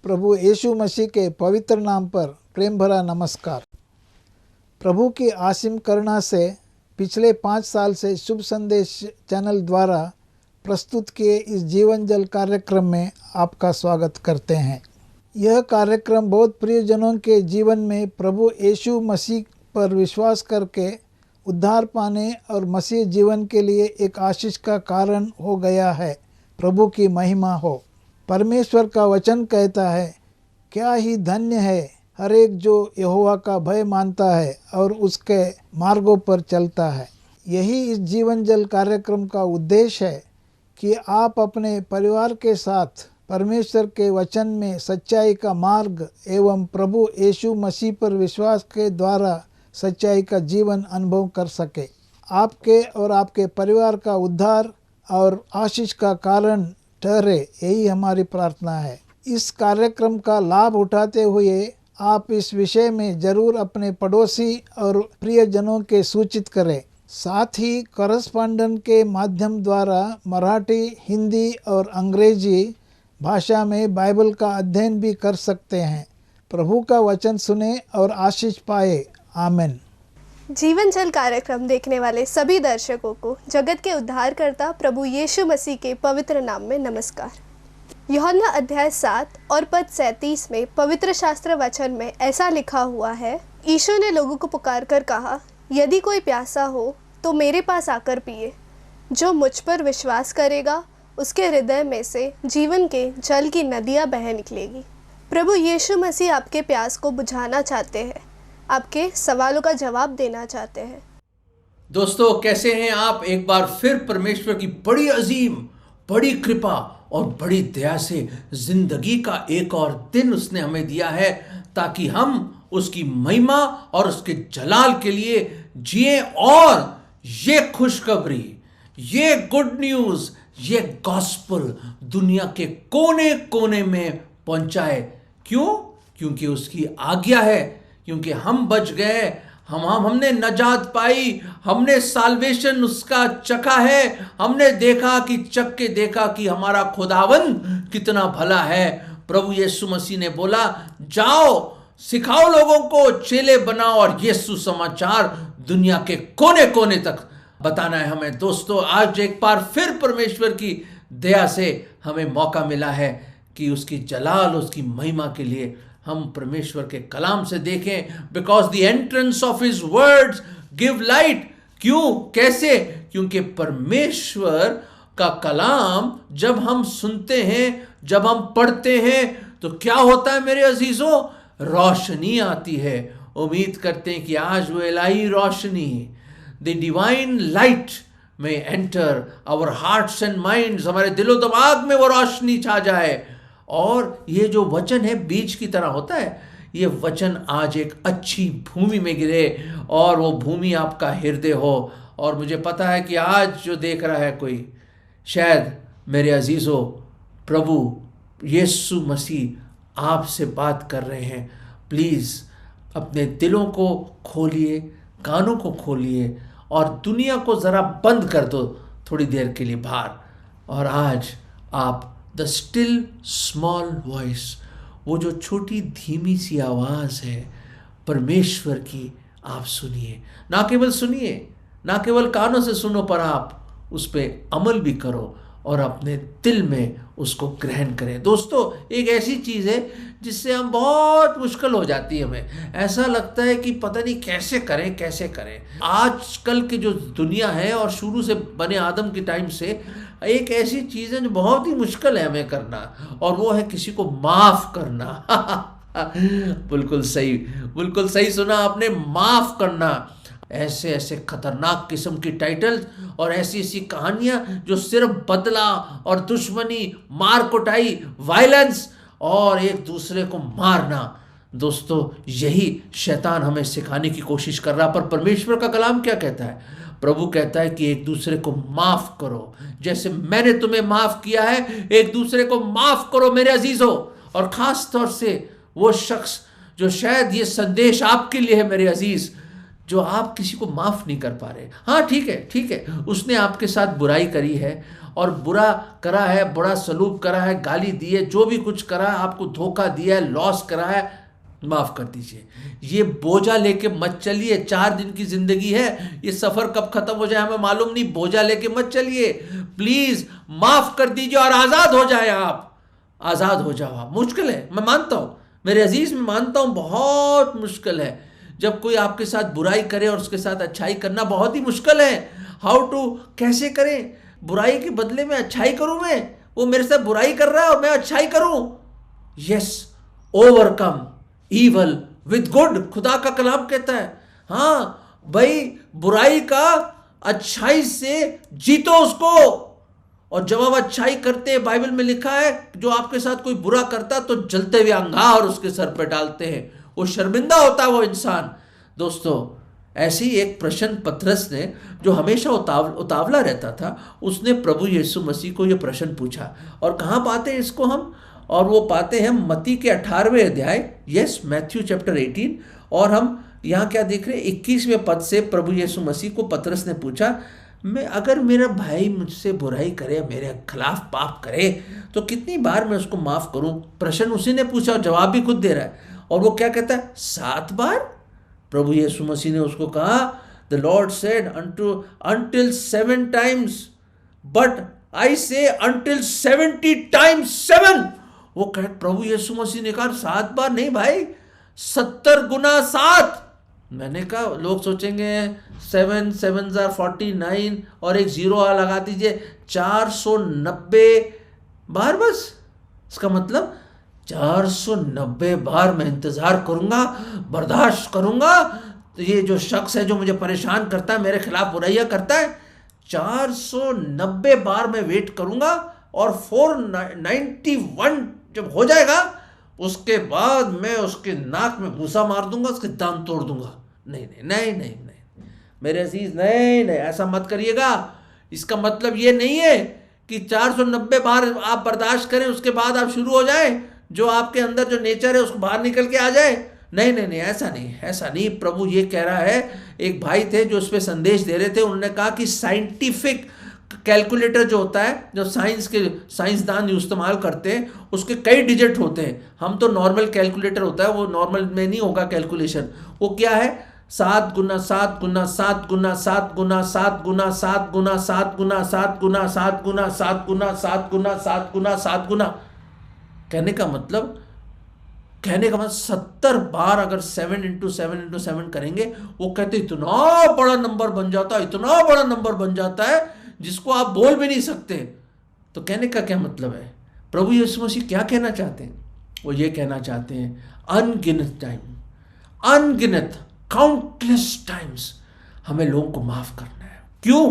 प्रभु यीशु मसीह के पवित्र नाम पर प्रेम भरा नमस्कार। प्रभु की असीम करुणा से पिछले 5 साल से शुभ संदेश चैनल द्वारा प्रस्तुत किए इस जीवन जल कार्यक्रम में आपका स्वागत करते हैं। यह कार्यक्रम बहुत प्रियजनों के जीवन में प्रभु यीशु मसीह पर विश्वास करके उद्धार पाने और मसीह जीवन के लिए एक आशीष का कारण हो गया है। प्रभु की महिमा हो। परमेश्वर का वचन कहता है, क्या ही धन्य है हर एक जो यहोवा का भय मानता है और उसके मार्गों पर चलता है। यही इस जीवन जल कार्यक्रम का उद्देश्य है कि आप अपने परिवार के साथ परमेश्वर के वचन में सच्चाई का मार्ग एवं प्रभु यीशु मसीह पर विश्वास के द्वारा सच्चाई का जीवन अनुभव कर सके। आपके और आपके परिवार का उद्धार और आशीष का कारण ठहरे, यही हमारी प्रार्थना है। इस कार्यक्रम का लाभ उठाते हुए आप इस विषय में जरूर अपने पड़ोसी और प्रियजनों के सूचित करें। साथ ही करस्पॉन्डेंट के माध्यम द्वारा मराठी, हिंदी और अंग्रेजी भाषा में बाइबल का अध्ययन भी कर सकते हैं। प्रभु का वचन सुने और आशीष पाए। आमीन। जीवन जल कार्यक्रम देखने वाले सभी दर्शकों को जगत के उद्धारकर्ता प्रभु यीशु मसीह के पवित्र नाम में नमस्कार। यूहन्ना अध्याय 7 और पद 37 में पवित्र शास्त्र वचन में ऐसा लिखा हुआ है, यीशु ने लोगों को पुकार कर कहा, यदि कोई प्यासा हो तो मेरे पास आकर पिए। जो मुझ पर विश्वास करेगा उसके हृदय में से जीवन के जल की नदियाँ बह निकलेगी। प्रभु यीशु मसीह आपके प्यास को बुझाना चाहते हैं, आपके सवालों का जवाब देना चाहते हैं। दोस्तों, कैसे हैं आप? एक बार फिर परमेश्वर की बड़ी अजीम, बड़ी कृपा और बड़ी दया से जिंदगी का एक और दिन उसने हमें दिया है ताकि हम उसकी महिमा और उसके जलाल के लिए जिए और ये खुशखबरी, ये गुड न्यूज़, ये गॉस्पल दुनिया के कोने कोने में पहुंचाए। क्यों? क्योंकि उसकी आज्ञा है, क्योंकि हम बच गए, हमने नजात पाई, हमने साल्वेशन उसका चखा है, हमने देखा कि चख के देखा कि हमारा खुदावंद कितना भला है। प्रभु यीशु मसीह ने बोला, जाओ सिखाओ लोगों को, चेले बनाओ और ये सुसमाचार दुनिया के कोने कोने तक बताना है हमें। दोस्तों, आज एक बार फिर परमेश्वर की दया से हमें मौका मिला है कि उसकी जलाल, उसकी महिमा के लिए हम परमेश्वर के कलाम से देखें। Because the entrance of his words give light. क्यों? कैसे? क्योंकि परमेश्वर का कलाम जब हम सुनते हैं, जब हम पढ़ते हैं, तो क्या होता है मेरे अजीजों? रोशनी आती है। उम्मीद करते हैं कि आज वो इलाही रोशनी, द डिवाइन लाइट में enter our hearts and minds, हमारे दिलो दिमाग में वो रोशनी छा जाए। और ये जो वचन है बीज की तरह होता है, ये वचन आज एक अच्छी भूमि में गिरे और वो भूमि आपका हृदय हो। और मुझे पता है कि आज जो देख रहा है कोई, शायद मेरे अजीज़ों, प्रभु यीशु मसीह आपसे बात कर रहे हैं। प्लीज़ अपने दिलों को खोलिए, कानों को खोलिए और दुनिया को ज़रा बंद कर दो थोड़ी देर के लिए बाहर। और आज आप द स्टिल स्मॉल वॉइस, वो जो छोटी धीमी सी आवाज़ है परमेश्वर की, आप सुनिए। ना केवल सुनिए, ना केवल कानों से सुनो, पर आप उस पर अमल भी करो और अपने दिल में उसको ग्रहण करें। दोस्तों, एक ऐसी चीज़ है जिससे हम बहुत मुश्किल हो जाती है, हमें ऐसा लगता है कि पता नहीं कैसे करें, कैसे करें। आजकल की जो दुनिया है और शुरू से बने आदम के टाइम से एक ऐसी चीज़ है जो बहुत ही मुश्किल है हमें करना, और वो है किसी को माफ़ करना। बिल्कुल सही सुना आपने, माफ़ करना। ऐसे ऐसे खतरनाक किस्म की टाइटल्स और ऐसी ऐसी कहानियाँ जो सिर्फ बदला और दुश्मनी, मार कुटाई, वायलेंस और एक दूसरे को मारना। दोस्तों, यही शैतान हमें सिखाने की कोशिश कर रहा। पर परमेश्वर का कलाम क्या कहता है? प्रभु कहता है कि एक दूसरे को माफ़ करो, जैसे मैंने तुम्हें माफ़ किया है, एक दूसरे को माफ़ करो मेरे अजीज़ों। और ख़ास तौर से वो शख्स जो शायद ये संदेश आपके लिए है मेरे अजीज़, जो आप किसी को माफ नहीं कर पा रहे। हाँ ठीक है, उसने आपके साथ बुराई करी है और बुरा करा है, बुरा सलूक करा है, गाली दी है, जो भी कुछ करा है, आपको धोखा दिया है, लॉस करा है, माफ कर दीजिए। ये बोझा लेके मत चलिए, 4 दिन की जिंदगी है, ये सफर कब खत्म हो जाए हमें मालूम नहीं। बोझा लेके मत चलिए, प्लीज माफ कर दीजिए और आजाद हो जाए। आप आजाद हो जाओ। आप, मुश्किल है, मैं मानता हूं मेरे अजीज, मैं मानता हूं बहुत मुश्किल है। जब कोई आपके साथ बुराई करे और उसके साथ अच्छाई करना बहुत ही मुश्किल है। हाउ टू, कैसे करें? बुराई के बदले में अच्छाई करूं मैं, वो मेरे साथ बुराई कर रहा है और मैं अच्छाई करूं। Yes, overcome evil with good, खुदा का कलाम कहता है। हाँ भाई, बुराई का अच्छाई से जीतो उसको। और जब आप अच्छाई करते हैं, बाइबल में लिखा है जो आपके साथ कोई बुरा करता तो जलते हुए अंगार उसके सर पे डालते हैं, वो शर्मिंदा होता है वो इंसान। दोस्तों, ऐसी एक प्रश्न पतरस ने, जो हमेशा उतावला रहता था, उसने प्रभु यीशु मसीह को यह प्रश्न पूछा। और कहाँ पाते हैं इसको हम? और वो पाते हैं मत्ती के 18वें अध्याय, यस, मैथ्यू चैप्टर 18। और हम यहाँ क्या देख रहे हैं? 21वें पद से प्रभु यीशु मसीह को पतरस ने पूछा, मैं अगर मेरा भाई मुझसे बुराई करे, मेरे खिलाफ पाप करे, तो कितनी बार मैं उसको माफ करूं? प्रश्न उसी ने पूछा और जवाब भी खुद दे रहा है। और वो क्या कहता है? 7 बार। प्रभु यीशु मसीह ने उसको कहा, the Lord said until 7 times, but I say until 70 times 7। वो कह, प्रभु यीशु मसीह ने कहा 7 बार नहीं भाई, 70 गुना 7। मैंने कहा, लोग सोचेंगे 7 7s are 49 और एक 0 लगा दीजिए, 490 बार बस। इसका मतलब 490 बार मैं इंतजार करूंगा, बर्दाश्त करूंगा। तो ये जो शख्स है जो मुझे परेशान करता है, मेरे खिलाफ बुराइयां करता है, 490 बार मैं वेट करूंगा। और 491 जब हो जाएगा, उसके बाद मैं उसके नाक में घूसा मार दूंगा, उसके दांत तोड़ दूंगा। नहीं नहीं नहीं नहीं नहीं मेरे अजीज, नहीं नहीं, ऐसा मत करिएगा। इसका मतलब ये नहीं है कि 490 बार आप बर्दाश्त करें, उसके बाद आप शुरू हो जाए, जो आपके अंदर जो नेचर है उसको बाहर निकल के आ जाए। नहीं नहीं नहीं, ऐसा नहीं, ऐसा नहीं। प्रभु ये कह रहा है, एक भाई थे जो उस पर संदेश दे रहे थे, उन्होंने कहा कि साइंटिफिक कैलकुलेटर जो होता है, जो साइंसदान जो इस्तेमाल करते हैं, उसके कई डिजिट होते हैं। हम तो नॉर्मल कैलकुलेटर होता है, वो नॉर्मल में नहीं होगा कैलकुलेशन। वो क्या है? 7 गुना 7 गुना 7 गुना 7 गुना 7 गुना 7 गुना 7 गुना 7 गुना 7 गुना 7 गुना 7 गुना 7 गुना 7 गुना। कहने का मतलब 70 बार अगर 7 × 7 × 7 करेंगे, वो कहते इतना बड़ा नंबर बन जाता है, इतना बड़ा नंबर बन जाता है जिसको आप बोल भी नहीं सकते। तो कहने का क्या मतलब है? प्रभु यीशु मसीह क्या कहना चाहते हैं? वो ये कहना चाहते हैं, अनगिनत टाइम, अनगिनत काउंटलेस टाइम्स हमें लोगों को माफ करना है। क्यों?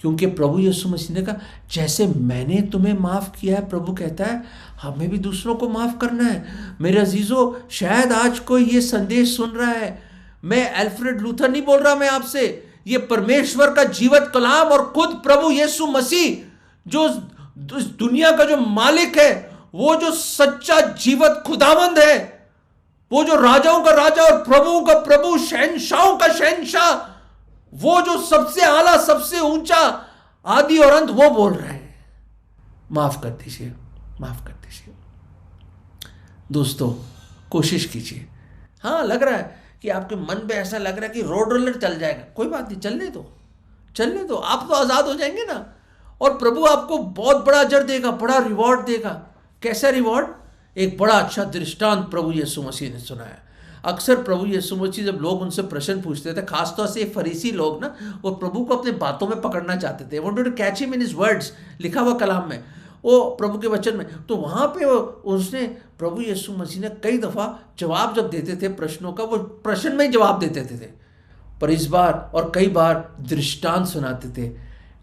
क्योंकि प्रभु यीशु मसीह ने कहा, जैसे मैंने तुम्हें माफ किया है, प्रभु कहता है, हमें भी दूसरों को माफ करना है। मेरे अजीजों, शायद आज कोई ये संदेश सुन रहा है, मैं अल्फ्रेड लूथर नहीं बोल रहा, मैं आपसे, ये परमेश्वर का जीवत कलाम और खुद प्रभु यीशु मसीह, जो दुनिया का जो मालिक है, वो जो सच्चा जीवत खुदावंद है, वो जो राजाओं का राजा और प्रभुओं का प्रभु, शहंशाहों का शहंशाह, वो जो सबसे आला, सबसे ऊंचा, आदि और अंत, वो बोल रहे हैं, माफ कर दीजिए, माफ कर दीजिए। दोस्तों, कोशिश कीजिए। हाँ, लग रहा है कि आपके मन पे ऐसा लग रहा है कि रोड रोलर चल जाएगा, कोई बात नहीं, चलने दो, चलने दो, आप तो आजाद हो जाएंगे ना। और प्रभु आपको बहुत बड़ा अजर देगा, बड़ा रिवॉर्ड देगा। कैसा रिवॉर्ड? एक बड़ा अच्छा दृष्टांत प्रभु यीशु मसीह ने सुनाया। अक्सर प्रभु यीशु मसीह, जब लोग उनसे प्रश्न पूछते थे, खासतौर से फरीसी लोग ना, वो प्रभु को अपने बातों में पकड़ना चाहते थे, wanted to catch him in his words, लिखा हुआ कलाम में, वो प्रभु के वचन में। तो वहाँ पे उसने, प्रभु यीशु मसीह ने कई दफ़ा जवाब जब देते थे प्रश्नों का, वो प्रश्न में ही जवाब देते थे। पर इस बार और कई बार दृष्टांत सुनाते थे,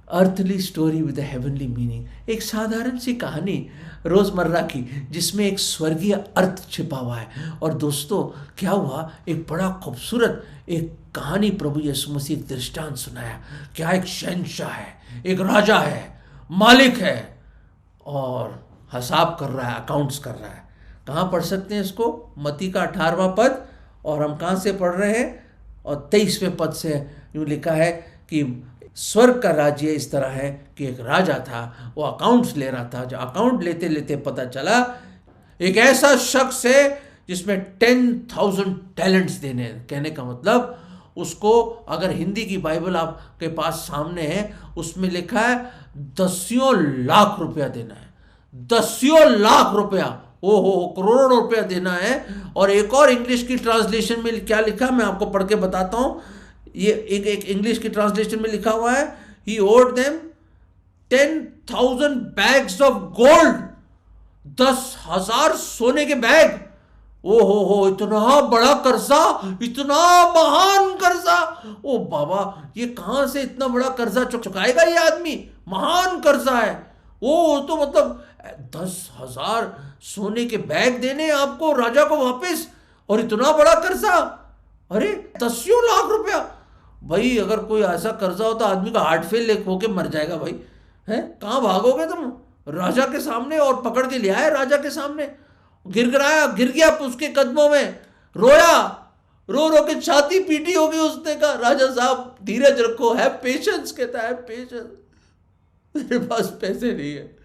earthly story with a heavenly meaning. एक साधारण सी कहानी रोज़मर्रा की, जिसमें एक स्वर्गीय अर्थ छिपा हुआ है। और दोस्तों, क्या हुआ? एक बड़ा खूबसूरत एक कहानी प्रभु यीशु मसीह, एक दृष्टांत सुनाया। क्या? एक शहंशाह है, एक राजा है, मालिक है, और हिसाब कर रहा है, अकाउंट्स कर रहा है। कहाँ पढ़ सकते हैं इसको? मत्ती का 18वां पद। और हम कहाँ से पढ़ रहे हैं? और 23वें पद से यूँ लिखा है कि स्वर्ग का राज्य इस तरह है कि एक राजा था, वो अकाउंट्स ले रहा था। जो अकाउंट लेते लेते पता चला एक ऐसा शख्स है जिसमें 10,000 टैलेंट्स देने हैं। कहने का मतलब उसको, अगर हिंदी की बाइबल आपके पास सामने है, उसमें लिखा है 10 लाख रुपया देना है। 10 लाख रुपया, ओहो, करोड़ों रुपया देना है। और एक और इंग्लिश की ट्रांसलेशन में क्या लिखा, मैं आपको पढ़ के बताता हूं। ये एक इंग्लिश की ट्रांसलेशन में लिखा हुआ है, he owed them 10,000 bags of gold, 10,000 सोने के बैग। ओ हो, इतना बड़ा कर्जा, इतना महान कर्जा। ओ बाबा, ये कहां से इतना बड़ा कर्जा चुकाएगा ये आदमी? महान कर्जा है। ओ तो मतलब 10,000 सोने के बैग देने आपको राजा को वापस, और इतना बड़ा कर्जा। अरे 10 लाख रुपया भाई, अगर कोई ऐसा कर्जा हो तो आदमी का हार्ट फेल होके मर जाएगा भाई। हैं, कहां भागोगे तुम? राजा के सामने, और पकड़ के ले आए राजा के सामने, गिर गया उसके कदमों में, रोया, रो रो के छाती पीटी होगी उसने। कहा राजा साहब धीरज रखो, है पेशेंस, कहता है पेशेंस, मेरे पास पैसे नहीं है,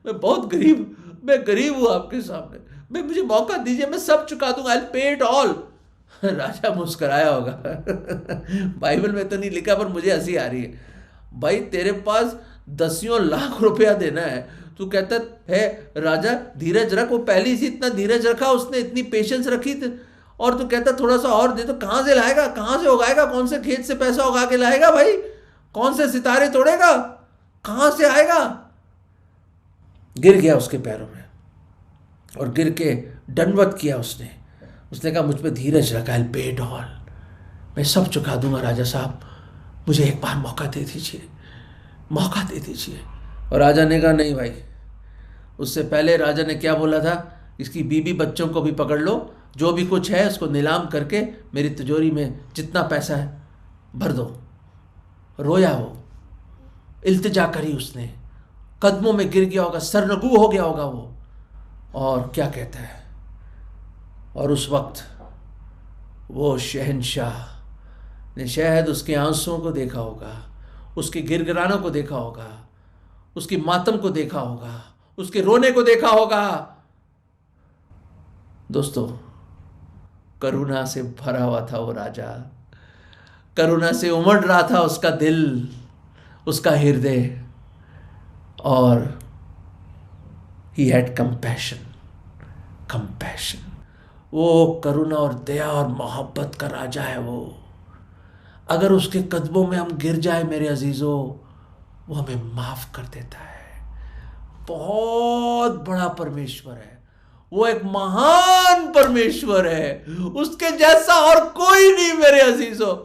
मैं बहुत गरीब, मैं गरीब हूं आपके सामने, मैं, मुझे मौका दीजिए, मैं सब चुका दूंगा, I will pay it all. राजा मुस्कुराया होगा। बाइबल में तो नहीं लिखा, पर मुझे हंसी आ रही है। भाई तेरे पास 10 लाख रुपया देना है, तू कहता है राजा धीरज रख। वो पहले से इतना धीरज रखा उसने, इतनी पेशेंस रखी थी, और तू कहता थोड़ा सा और दे। तो कहां से लाएगा, कहां से उगाएगा, कौन से खेत से पैसा उगा के लाएगा भाई? कौन से सितारे तोड़ेगा, कहां से आएगा? गिर गया उसके पैरों में, और गिर के दंडवत किया उसने कहा मुझ पे धीरज रखा, आई विल पे इट ऑल, मैं सब चुका दूंगा राजा साहब, मुझे एक बार मौका दे दीजिए, मौका दे दीजिए। और राजा ने कहा नहीं भाई। उससे पहले राजा ने क्या बोला था, इसकी बीवी बच्चों को भी पकड़ लो, जो भी कुछ है उसको नीलाम करके मेरी तिजोरी में जितना पैसा है भर दो। रोया वो, इल्तिजा करी उसने, कदमों में गिर गया होगा, सरनगू हो गया होगा वो। और क्या कहता है, और उस वक्त वो शहंशाह ने शायद उसके आंसुओं को देखा होगा, उसके गिड़गिड़ानों को देखा होगा, उसकी मातम को देखा होगा, उसके रोने को देखा होगा। दोस्तों, करुणा से भरा हुआ था वो राजा, करुणा से उमड़ रहा था उसका दिल, उसका हृदय, और ही हैड कंपैशन। वो करुणा और दया और मोहब्बत का राजा है वो। अगर उसके कदमों में हम गिर जाए मेरे अजीजों, वो हमें माफ कर देता है। बहुत बड़ा परमेश्वर है वो, एक महान परमेश्वर है, उसके जैसा और कोई नहीं मेरे अजीजों।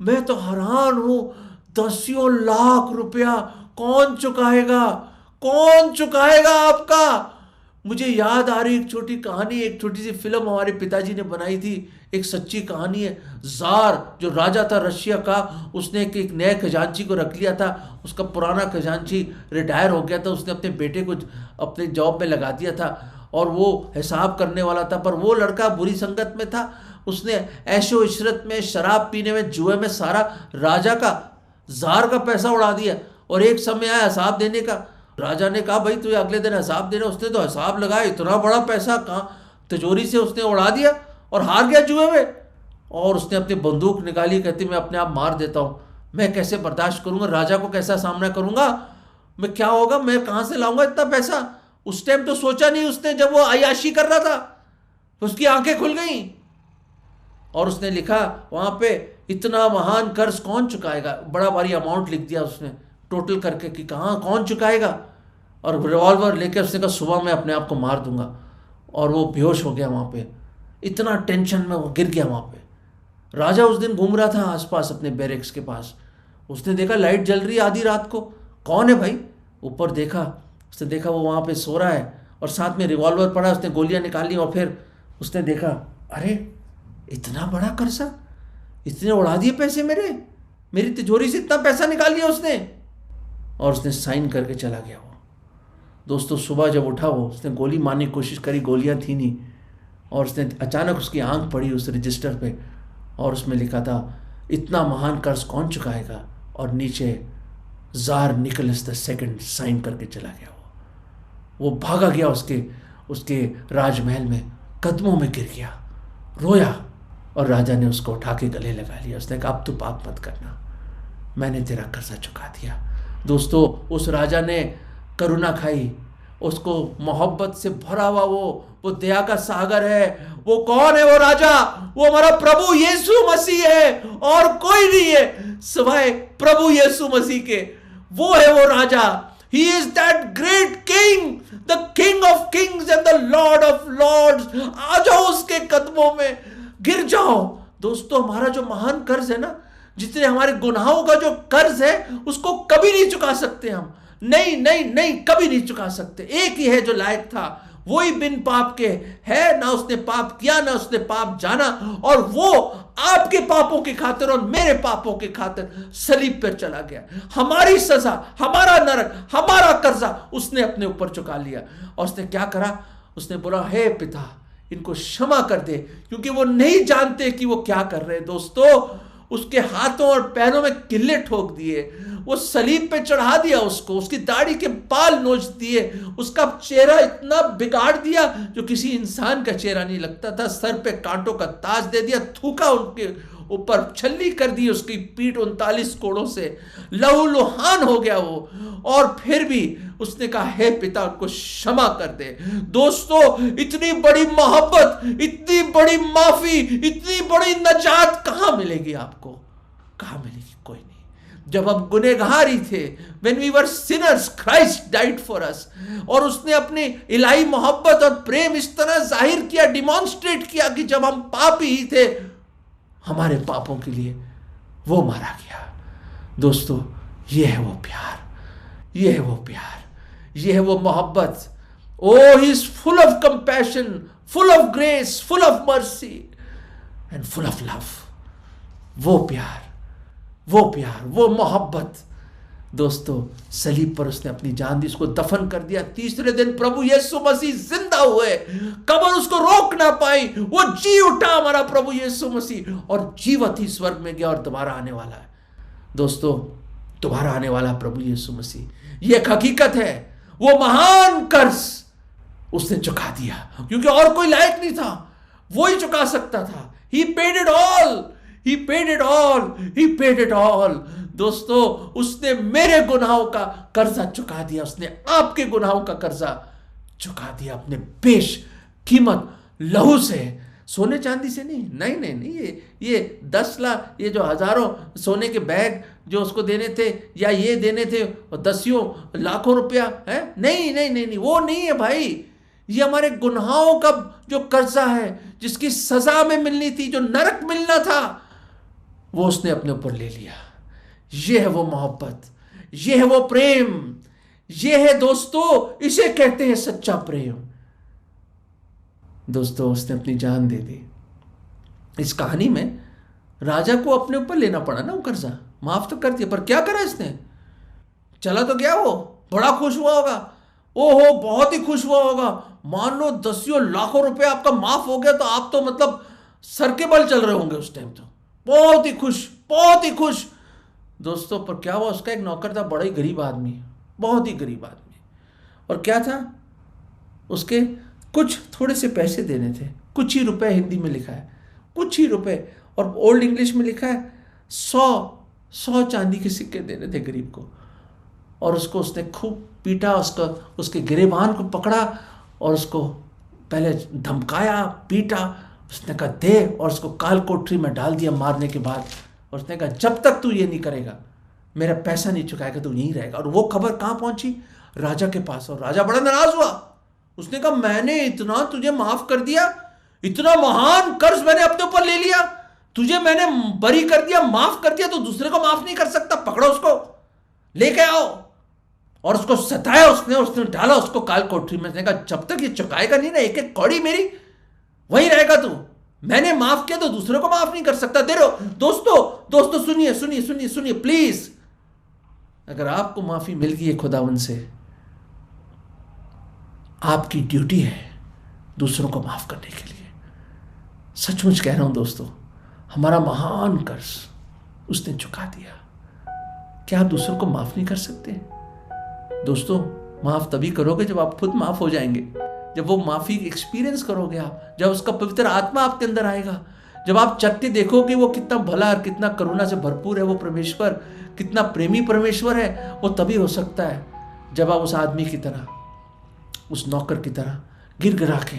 मैं तो हैरान हूं, 10 लाख रुपया कौन चुकाएगा आपका? मुझे याद आ रही एक छोटी कहानी, एक छोटी सी फिल्म हमारे पिताजी ने बनाई थी, एक सच्ची कहानी है। जार जो राजा था रशिया का, उसने एक नए खजांची को रख लिया था। उसका पुराना खजांची रिटायर हो गया था, उसने अपने बेटे को अपने जॉब में लगा दिया था, और वो हिसाब करने वाला था। पर वो लड़का बुरी संगत में था, उसने ऐशो इशरत में, शराब पीने में, जुए में सारा राजा का, जार का पैसा उड़ा दिया। और एक समय आया हिसाब देने का, राजा ने कहा भाई तुझे अगले दिन हिसाब देना। उसने तो हिसाब लगाया, इतना बड़ा पैसा कहाँ, तिजोरी से उसने उड़ा दिया और हार गया जुए में। और उसने अपनी बंदूक निकाली, कहती मैं अपने आप मार देता हूँ, मैं कैसे बर्दाश्त करूंगा, राजा को कैसा सामना करूंगा, मैं क्या होगा, मैं कहाँ से लाऊंगा इतना पैसा। उस टाइम तो सोचा नहीं उसने, जब वो अय्याशी कर रहा था तो उसकी आंखें खुल गई, और उसने लिखा वहां पे इतना महान कर्ज कौन चुकाएगा। बड़ा भारी अमाउंट लिख दिया उसने टोटल करके कि कौन चुकाएगा। और रिवॉल्वर लेके उसने कहा सुबह मैं अपने आप को मार दूंगा। और वो बेहोश हो गया वहाँ पे, इतना टेंशन में वो गिर गया वहाँ पे। राजा उस दिन घूम रहा था आसपास अपने बैरेक्स के पास, उसने देखा लाइट जल रही है आधी रात को, कौन है भाई? ऊपर देखा, उसने देखा वो वहाँ पे सो रहा है और साथ में रिवॉल्वर पड़ा, उसने गोलियाँ निकाली। और फिर उसने देखा अरे इतना बड़ा कर्जा, इसने उड़ा दिए पैसे मेरी तिजोरी से इतना पैसा निकाल लिया उसने। और उसने साइन करके चला गया वो। दोस्तों सुबह जब उठा वो, उसने गोली मारने की कोशिश करी, गोलियां थी नहीं, और उसने अचानक उसकी आंख पड़ी उस रजिस्टर पे, और उसमें लिखा था इतना महान कर्ज कौन चुकाएगा। और नीचे जार निकोलस II साइन करके चला गया। वो भागा गया उसके राजमहल में, कदमों में गिर गया, रोया, और राजा ने उसको उठा के गले लगा लिया। उसने कहा अब तू पाप मत करना, मैंने तेरा कर्जा चुका दिया। दोस्तों, उस राजा ने करुणा खाई, उसको मोहब्बत से भरा हुआ वो दया का सागर है। वो कौन है वो राजा? वो हमारा प्रभु यीशु मसीह है, और कोई नहीं है सिवाय प्रभु यीशु मसीह के। वो है वो राजा। He is that great king, the king of kings and the lord of lords। आ जाओ उसके कदमों में, गिर जाओ। दोस्तों, हमारा जो महान कर्ज है ना, जितने हमारे गुनाहों का जो कर्ज है, उसको कभी नहीं चुका सकते हम। नहीं नहीं नहीं, कभी नहीं चुका सकते। एक ही है जो लायक था, वही बिन पाप के है, ना उसने पाप किया ना उसने पाप जाना, और वो आपके पापों की खातिर और मेरे पापों की खातिर सलीब पर चला गया। हमारी सजा, हमारा नरक, हमारा कर्जा उसने अपने ऊपर चुका लिया। और उसने क्या करा? उसने बोला, हे पिता, इनको क्षमा कर दे, क्योंकि वो नहीं जानते कि वो क्या कर रहे हैं। दोस्तों, उसके हाथों और पैरों में किल्ले ठोक दिए, वो सलीब पे चढ़ा दिया उसको, उसकी दाढ़ी के बाल नोच दिए, उसका चेहरा इतना बिगाड़ दिया जो किसी इंसान का चेहरा नहीं लगता था। सर पे कांटों का ताज दे दिया, थूका उनके ऊपर, छल्ली कर दी उसकी पीठ 39 कोड़ों से, लहूलुहान हो गया वो। और फिर भी उसने कहा, हे पिता, उनको क्षमा कर दे। दोस्तों, इतनी बड़ी मोहब्बत, इतनी बड़ी माफी, इतनी बड़ी नजात कहां मिलेगी आपको? कहां मिलेगी? कोई नहीं। जब हम गुनहगार ही थे, when we were sinners, Christ died for us। और उसने अपनी इलाही मोहब्बत और प्रेम इस तरह जाहिर किया, डिमॉन्स्ट्रेट किया कि जब हम पापी ही थे, हमारे पापों के लिए वो मारा गया। दोस्तों, ये है वो प्यार, ये है वो प्यार, ये है वो मोहब्बत। Oh, he is full of compassion, full of grace, full of mercy and full of love. वो प्यार, वो प्यार, वो मोहब्बत। दोस्तों, सलीब पर उसने अपनी जान दी, उसको दफन कर दिया। तीसरे दिन प्रभु यीशु मसीह जिंदा हुए, कब्र उसको रोक ना पाई, वो जी उठा हमारा प्रभु यीशु मसीह, और जीवत ही स्वर्ग में गया और दोबारा आने वाला है। दोस्तों, दोबारा आने वाला प्रभु यीशु मसीह, ये एक हकीकत है। वो महान कर्ज उसने चुका दिया, क्योंकि और कोई लायक नहीं था, वो ही चुका सकता था। He paid it all, he paid it all, he paid it all। दोस्तों, उसने मेरे गुनाहों का कर्जा चुका दिया, उसने आपके गुनाहों का कर्जा चुका दिया अपने बेश कीमत लहू से, सोने चांदी से नहीं। नहीं नहीं नहीं, ये 10 लाख, ये जो हजारों सोने के बैग जो उसको देने थे, या ये देने थे, और 10 लाखों रुपया है, नहीं नहीं नहीं नहीं, वो नहीं है भाई। ये हमारे गुनाहों का जो कर्जा है, जिसकी सजा में मिलनी थी, जो नरक मिलना था, वो उसने अपने ऊपर ले लिया। ये है वो मोहब्बत, ये है वो प्रेम, ये है दोस्तों, इसे कहते हैं सच्चा प्रेम। दोस्तों, उसने अपनी जान दे दी। इस कहानी में राजा को अपने ऊपर लेना पड़ा ना वो कर्जा, माफ तो कर दिया, पर क्या करा इसने? चला तो गया, वो बड़ा खुश हुआ होगा, ओहो बहुत ही खुश हुआ होगा। मान लो 10 लाखों रुपए आपका माफ हो गया, तो आप तो मतलब सर के बल चल रहे होंगे उस टाइम, तो बहुत ही खुश, बहुत ही खुश। दोस्तों, पर क्या हुआ? उसका एक नौकर था, बड़ा ही गरीब आदमी, बहुत ही गरीब आदमी, और क्या था, उसके कुछ थोड़े से पैसे देने थे, कुछ ही रुपए, हिंदी में लिखा है कुछ ही रुपए, और ओल्ड इंग्लिश में लिखा है 100 चांदी के सिक्के देने थे गरीब को। और उसको उसने खूब पीटा, उसके गिरेबान को पकड़ा और उसको पहले धमकाया, पीटा। उसने कहा दे, और उसको काल कोठरी में डाल दिया मारने के बाद। और उसने कहा जब तक तू ये नहीं करेगा, मेरा पैसा नहीं चुकाएगा, तो यहीं रहेगा। और वो खबर कहाँ पहुंची? राजा के पास। और राजा बड़ा नाराज हुआ, उसने कहा मैंने इतना तुझे माफ कर दिया, इतना महान कर्ज मैंने अपने ऊपर ले लिया, तुझे मैंने बरी कर दिया, माफ कर दिया, तो दूसरे को माफ नहीं कर सकता? पकड़ो उसको, लेके आओ। और उसको सताया उसने डाला उसको काल कोठरी में। उसने कहा जब तक ये चुकाएगा नहीं ना एक एक कौड़ी मेरी, वहीं रहेगा तू। मैंने माफ किया तो दूसरे को माफ नहीं कर सकता। दे रो। दोस्तों सुनिए सुनिए सुनिए सुनिए प्लीज, अगर आपको माफी मिल गई है खुदावन से, आपकी ड्यूटी है दूसरों को माफ करने के लिए। सचमुच कह रहा हूं दोस्तों, हमारा महान कर्ज उसने चुका दिया। क्या आप दूसरों को माफ नहीं कर सकते? दोस्तों, माफ तभी करोगे जब आप खुद माफ हो जाएंगे, जब वो माफी एक्सपीरियंस करोगे आप, जब उसका पवित्र आत्मा आपके अंदर आएगा, जब आप चख के देखोगे वो कितना भला और कितना करुणा से भरपूर है वो परमेश्वर, कितना प्रेमी परमेश्वर है। वो तभी हो सकता है जब आप उस आदमी की तरह, उस नौकर की तरह गिड़गिड़ा के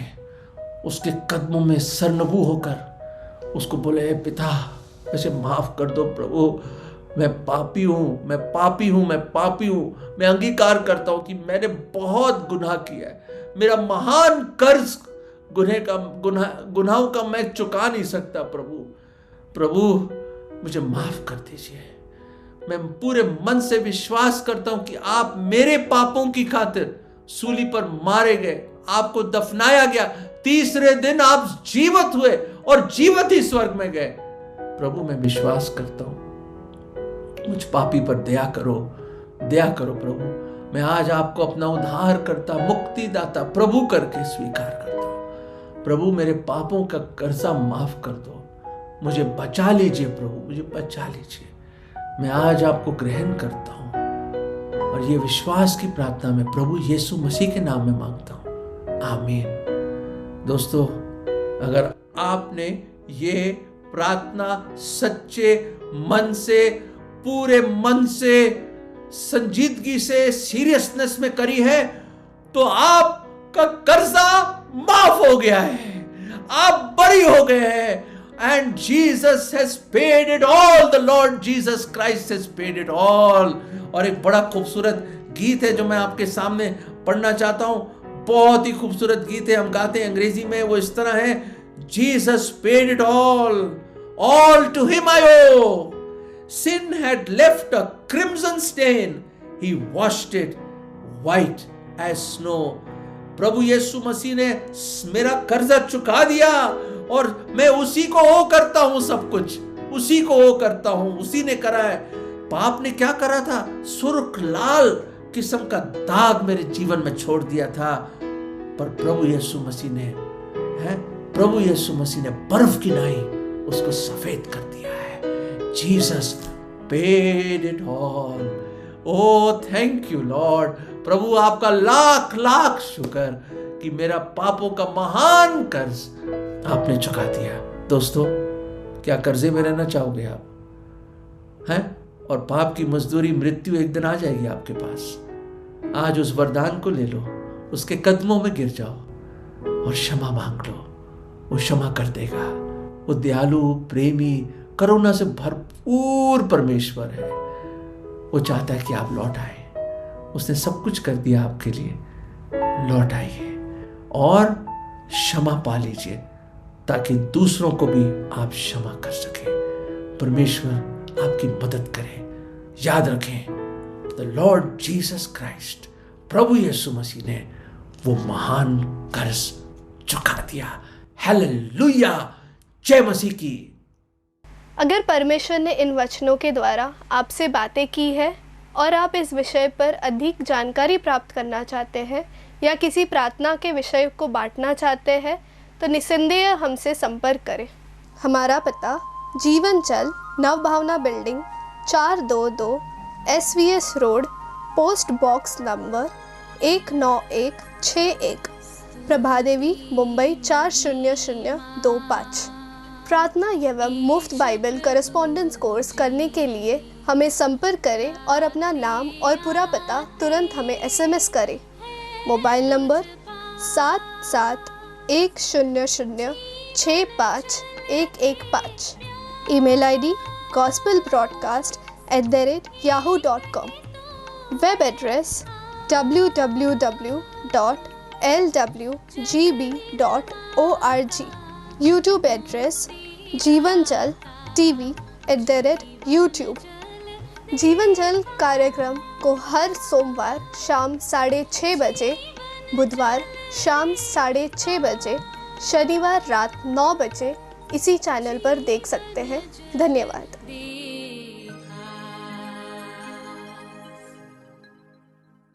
उसके कदमों में सरनगू होकर उसको बोले, पिता मुझे माफ कर दो प्रभु, मैं पापी हूँ, मैं पापी हूँ, मैं पापी हूँ। मैं अंगीकार करता हूँ कि मैंने बहुत गुनाह किया है, मेरा महान कर्ज गुनाहों का मैं चुका नहीं सकता प्रभु मुझे माफ कर दीजिए। मैं पूरे मन से विश्वास करता हूं कि आप मेरे पापों की खातिर सूली पर मारे गए, आपको दफनाया गया, तीसरे दिन आप जीवित हुए और जीवित ही स्वर्ग में गए। प्रभु मैं विश्वास करता हूं, मुझ पापी पर दया करो प्रभु। मैं आज आपको अपना उद्धारकर्ता, मुक्तिदाता प्रभु करके स्वीकार करता हूं। प्रभु मेरे पापों का कर्जा माफ कर दो, मुझे बचा लीजिए प्रभु, मुझे बचा लीजिए। मैं आज आपको ग्रहण करता हूं और ये विश्वास की प्रार्थना मैं प्रभु यीशु मसीह के नाम में मांगता हूं, आमीन। दोस्तों, अगर आपने ये प्रार्थना सच्चे मन से, पूरे मन से, संजीदगी से, सीरियसनेस में करी है तो आपका कर्जा माफ हो गया है, आप बरी हो गए हैं। And Jesus has paid it all. The Lord Jesus Christ has paid it all. और एक बड़ा खूबसूरत गीत है जो मैं आपके सामने पढ़ना चाहता हूं। बहुत ही खूबसूरत गीत है, हम गाते हैं अंग्रेजी में। वो इस तरह है, Jesus paid it all to him I owe. Sin had left a crimson stain, he washed it white as snow. प्रभु यीशु मसीह ने मेरा कर्जा चुका दिया और मैं उसी को ओ करता हूं, सब कुछ उसी को ओ करता हूं, उसी ने करा है। पाप ने क्या करा था? सुर्ख लाल किस्म का दाग मेरे जीवन में छोड़ दिया था, पर प्रभु यीशु मसीह ने बर्फ की नाई उसको सफेद कर दिया है। Jesus paid it all. Oh thank you Lord. प्रभु आपका लाख लाख शुक्र कि मेरा पापों का महान कर्ज आपने चुका दिया। दोस्तों, क्या कर्जे में रहना चाहोगे आप? हैं? और पाप की मजदूरी मृत्यु एक दिन आ जाएगी आपके पास। आज उस वरदान को ले लो, उसके कदमों में गिर जाओ और क्षमा मांग लो, वो क्षमा कर देगा। वो दयालु, प्रेमी, करुणा से भरपूर परमेश्वर है। वो चाहता है कि आप लौट आए। उसने सब कुछ कर दिया आपके लिए। लौट आइए और क्षमा पा लीजिए ताकि दूसरों को भी आप क्षमा कर सके। परमेश्वर आपकी मदद करे। याद रखें, द लॉर्ड जीसस क्राइस्ट, प्रभु यीशु मसीह ने वो महान कर्ज चुका दिया। हालेलुया, जय मसीह की। अगर परमेश्वर ने इन वचनों के द्वारा आपसे बातें की है और आप इस विषय पर अधिक जानकारी प्राप्त करना चाहते हैं या किसी प्रार्थना के विषय को बांटना चाहते हैं तो निस्संदेह हमसे संपर्क करें। हमारा पता जीवन चल, Nav Bhavna building, 422 SVS road, post box number 19161, Prabhadevi, Mumbai 40025। प्रार्थना एवं मुफ्त बाइबल करस्पॉन्डेंस कोर्स करने के लिए हमें संपर्क करें और अपना नाम और पूरा पता तुरंत हमें SMS करें। Mobile number 7710065115। Email ID gospelbroadcast@yahoo.com। Web address www.lwgb.org। YouTube address जीवन जल TV@YouTube। जीवन जल कार्यक्रम को हर सोमवार शाम 6:30 बजे, बुधवार शाम 6:30 बजे, शनिवार रात 9 बजे इसी चैनल पर देख सकते हैं। धन्यवाद।